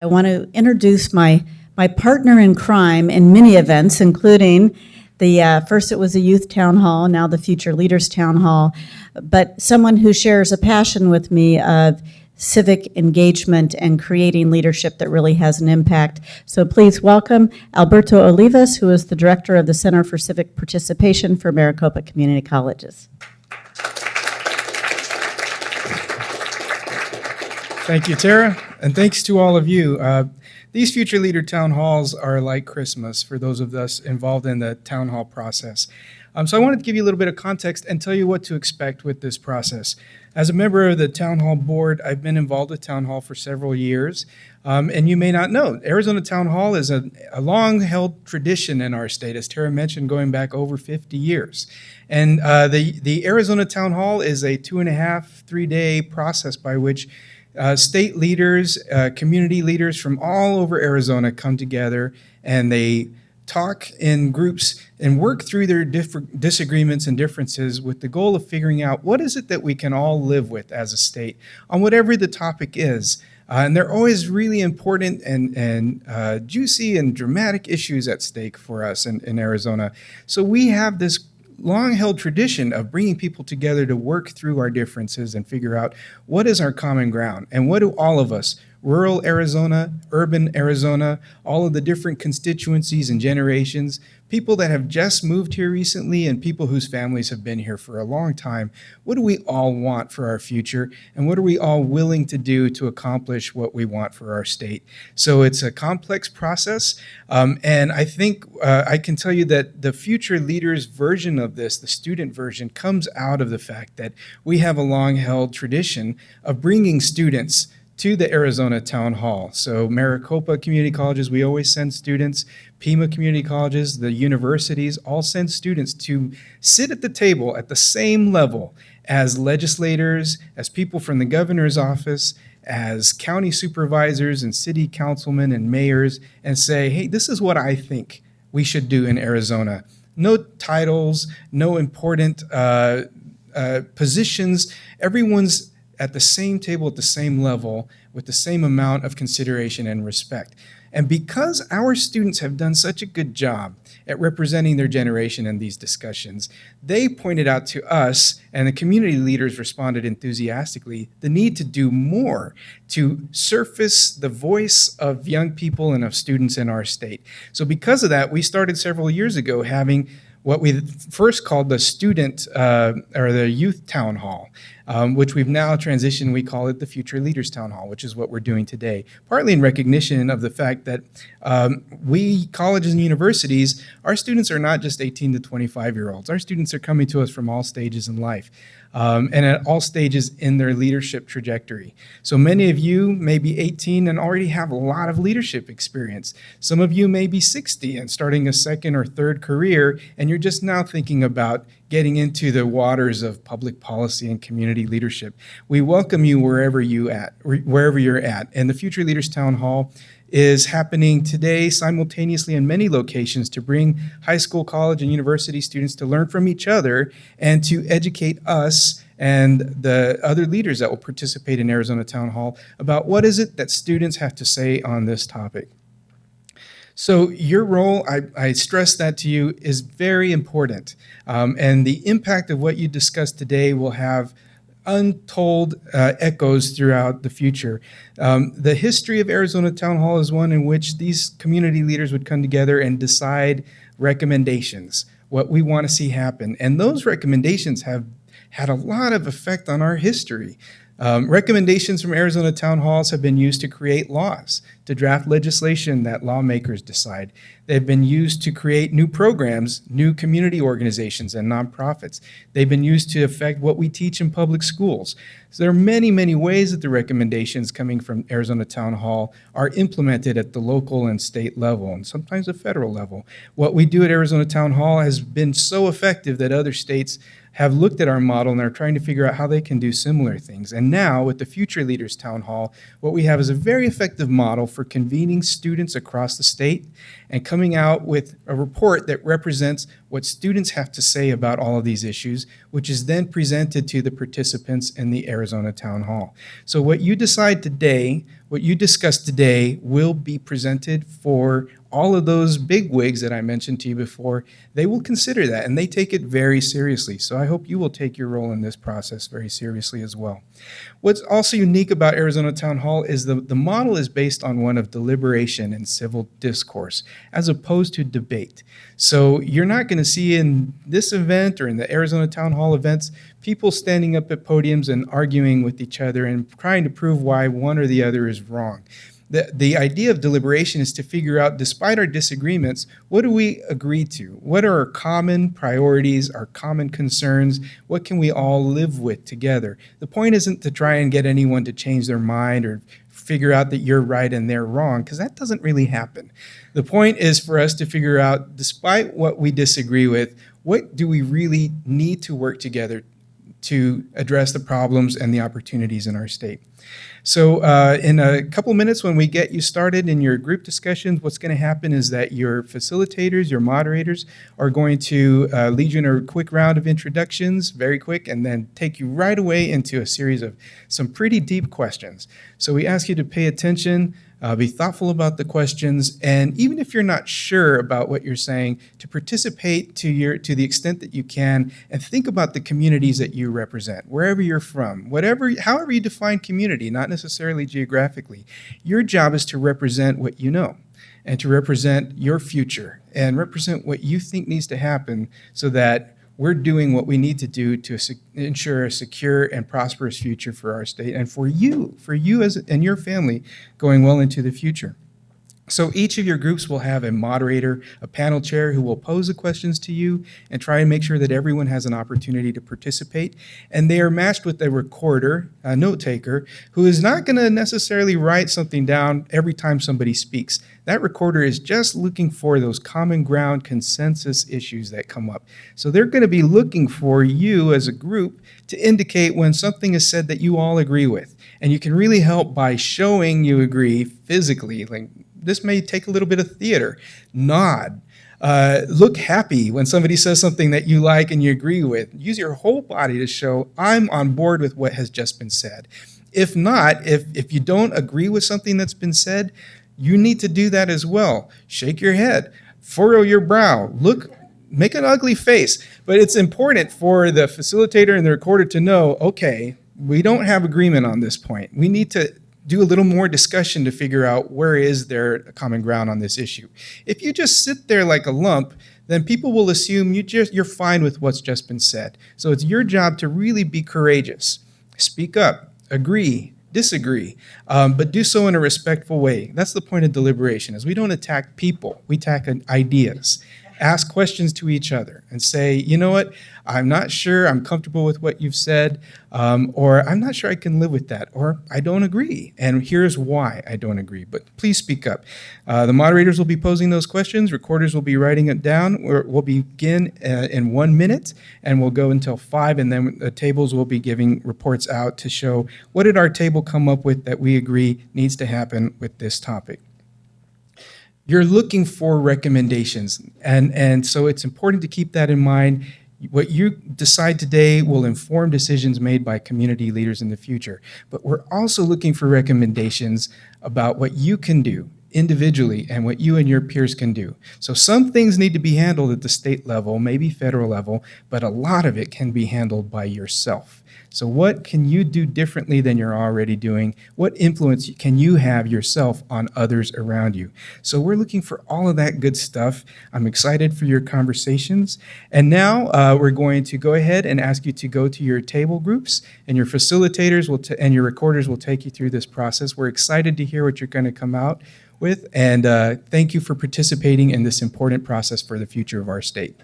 I want to introduce my partner in crime in many events, including first it was a youth town hall, now the Future Leaders Town Hall, but someone who shares a passion with me of civic engagement and creating leadership that really has an impact. So please welcome Alberto Olivas, who is the director of the Center for Civic Participation for Maricopa Community Colleges. Thank you, Tara, and thanks to all of you. These Future Leader Town Halls are like Christmas for those of us involved in the town hall process. So I wanted to give you a little bit of context and tell you what to expect with this process. As a member of the Town Hall Board, I've been involved with Town Hall for several years, and you may not know, Arizona Town Hall is a long-held tradition in our state, as Tara mentioned, going back over 50 years. And the Arizona Town Hall is a 2.5, 3-day process by which state leaders, community leaders from all over Arizona come together and they talk in groups and work through their different disagreements and differences with the goal of figuring out what is it that we can all live with as a state on whatever the topic is. And they're always really important and juicy and dramatic issues at stake for us in Arizona. So we have this long-held tradition of bringing people together to work through our differences and figure out what is our common ground and what do all of us, rural Arizona, urban Arizona, all of the different constituencies and generations, people that have just moved here recently and people whose families have been here for a long time, what do we all want for our future and what are we all willing to do to accomplish what we want for our state? So it's a complex process, and I think I can tell you that the Future Leaders version of this, the student version, comes out of the fact that we have a long-held tradition of bringing students to the Arizona Town Hall. So Maricopa Community Colleges, we always send students. Pima Community Colleges, the universities, all send students to sit at the table at the same level as legislators, as people from the governor's office, as county supervisors and city councilmen and mayors, and say, hey, this is what I think we should do in Arizona. No titles, no important positions. Everyone's at the same table, at the same level, with the same amount of consideration and respect. And because our students have done such a good job at representing their generation in these discussions, they pointed out to us, and the community leaders responded enthusiastically, the need to do more to surface the voice of young people and of students in our state. So because of that, we started several years ago having what we first called the student or the youth town hall, which we've now transitioned, we call it the Future Leaders Town Hall, which is what we're doing today, partly in recognition of the fact that we, colleges and universities, our students are not just 18 to 25-year-olds. Our students are coming to us from all stages in life and at all stages in their leadership trajectory. So many of you may be 18 and already have a lot of leadership experience. Some of you may be 60 and starting a second or third career, and you're just now thinking about getting into the waters of public policy and community leadership. We welcome you wherever you're at. And the Future Leaders Town Hall is happening today simultaneously in many locations to bring high school, college, and university students to learn from each other and to educate us and the other leaders that will participate in Arizona Town Hall about what is it that students have to say on this topic. So your role, I stress that to you, is very important. And the impact of what you discussed today will have untold echoes throughout the future. The history of Arizona Town Hall is one in which these community leaders would come together and decide recommendations, what we want to see happen. And those recommendations have had a lot of effect on our history. Recommendations from Arizona town halls have been used to create laws, to draft legislation that lawmakers decide. They've been used to create new programs, new community organizations and nonprofits. They've been used to affect what we teach in public schools. So there are many, many ways that the recommendations coming from Arizona Town Hall are implemented at the local and state level, and sometimes the federal level. What we do at Arizona Town Hall has been so effective that other states have looked at our model and are trying to figure out how they can do similar things. And now, with the Future Leaders Town Hall, what we have is a very effective model for convening students across the state and coming out with a report that represents what students have to say about all of these issues, which is then presented to the participants in the Arizona Town Hall. So what you decide today, what you discussed today will be presented for all of those big wigs that I mentioned to you before. They will consider that, and they take it very seriously. So I hope you will take your role in this process very seriously as well. What's also unique about Arizona Town Hall is the model is based on one of deliberation and civil discourse, as opposed to debate. So you're not going to see in this event or in the Arizona Town Hall events people standing up at podiums and arguing with each other and trying to prove why one or the other is wrong. The idea of deliberation is to figure out, despite our disagreements, what do we agree to? What are our common priorities, our common concerns? What can we all live with together? The point isn't to try and get anyone to change their mind or figure out that you're right and they're wrong, because that doesn't really happen. The point is for us to figure out, despite what we disagree with, what do we really need to work together to address the problems and the opportunities in our state. So in a couple minutes, when we get you started in your group discussions, what's going to happen is that your facilitators, your moderators, are going to lead you in a quick round of introductions, very quick, and then take you right away into a series of some pretty deep questions. So we ask you to pay attention, be thoughtful about the questions, and even if you're not sure about what you're saying, to participate to the extent that you can, and think about the communities that you represent, wherever you're from, however you define community, not necessarily geographically. Your job is to represent what you know, and to represent your future, and represent what you think needs to happen so that we're doing what we need to do to ensure a secure and prosperous future for our state and for you and your family going well into the future. So each of your groups will have a moderator, a panel chair who will pose the questions to you and try and make sure that everyone has an opportunity to participate. And they are matched with a recorder, a note taker, who is not going to necessarily write something down every time somebody speaks. That recorder is just looking for those common ground consensus issues that come up. So they're going to be looking for you as a group to indicate when something is said that you all agree with. And you can really help by showing you agree physically. Like, this may take a little bit of theater. Nod. Look happy when somebody says something that you like and you agree with. Use your whole body to show, I'm on board with what has just been said. If not, if you don't agree with something that's been said, you need to do that as well. Shake your head, furrow your brow, make an ugly face. But it's important for the facilitator and the recorder to know, okay, we don't have agreement on this point. We need to do a little more discussion to figure out where is there a common ground on this issue. If you just sit there like a lump, then people will assume you're fine with what's just been said. So it's your job to really be courageous. Speak up, agree, disagree, but do so in a respectful way. That's the point of deliberation, is we don't attack people, we attack ideas. Ask questions to each other and say, you know what, I'm not sure I'm comfortable with what you've said, or I'm not sure I can live with that, or I don't agree, and here's why I don't agree, but please speak up. The moderators will be posing those questions, recorders will be writing it down. We'll begin in 1 minute, and we'll go until 5, and then the tables will be giving reports out to show what did our table come up with that we agree needs to happen with this topic. You're looking for recommendations, and so it's important to keep that in mind. What you decide today will inform decisions made by community leaders in the future, but we're also looking for recommendations about what you can do individually and what you and your peers can do. So some things need to be handled at the state level, maybe federal level, but a lot of it can be handled by yourself. So what can you do differently than you're already doing? What influence can you have yourself on others around you? So we're looking for all of that good stuff. I'm excited for your conversations. And now we're going to go ahead and ask you to go to your table groups, and your facilitators and your recorders will take you through this process. We're excited to hear what you're going to come out with, and thank you for participating in this important process for the future of our state.